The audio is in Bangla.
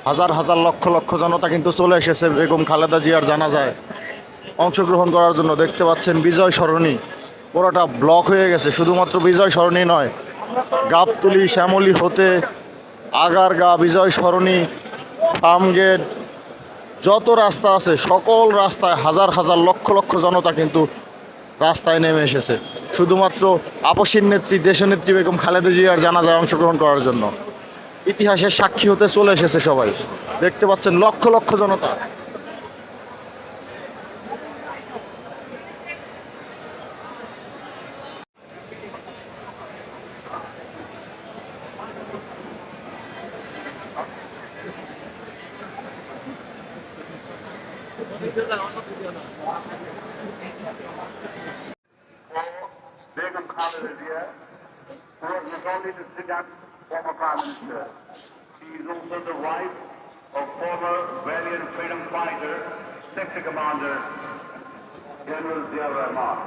হাজার হাজার লক্ষ লক্ষ জনতা কিন্তু চলে এসেছে বেগম খালেদা জিয়ার জানাজায় অংশগ্রহণ করার জন্য। দেখতে পাচ্ছেন বিজয় সরণি পুরোটা ব্লক হয়ে গেছে। শুধুমাত্র বিজয় সরণি নয়, গাবতলী শ্যামলী হতে আগারগা, বিজয় সরণি, ফার্মগেট, যত রাস্তা আছে সকল রাস্তায় হাজার হাজার লক্ষ লক্ষ জনতা কিন্তু রাস্তায় নেমে এসেছে শুধুমাত্র আপসীর নেত্রী দেশনেত্রী বেগম খালেদা জিয়ার জানাজায় অংশগ্রহণ করার জন্য। ইতিহাসের সাক্ষী হতে চলে এসেছে সবাই। দেখতে পাচ্ছেন লক্ষ লক্ষ জনতা। Begum Khaleda Zia, who was not only the Sudan's former Prime Minister, she is also the wife of former valiant freedom fighter, Sector Commander, General Zia Rahman.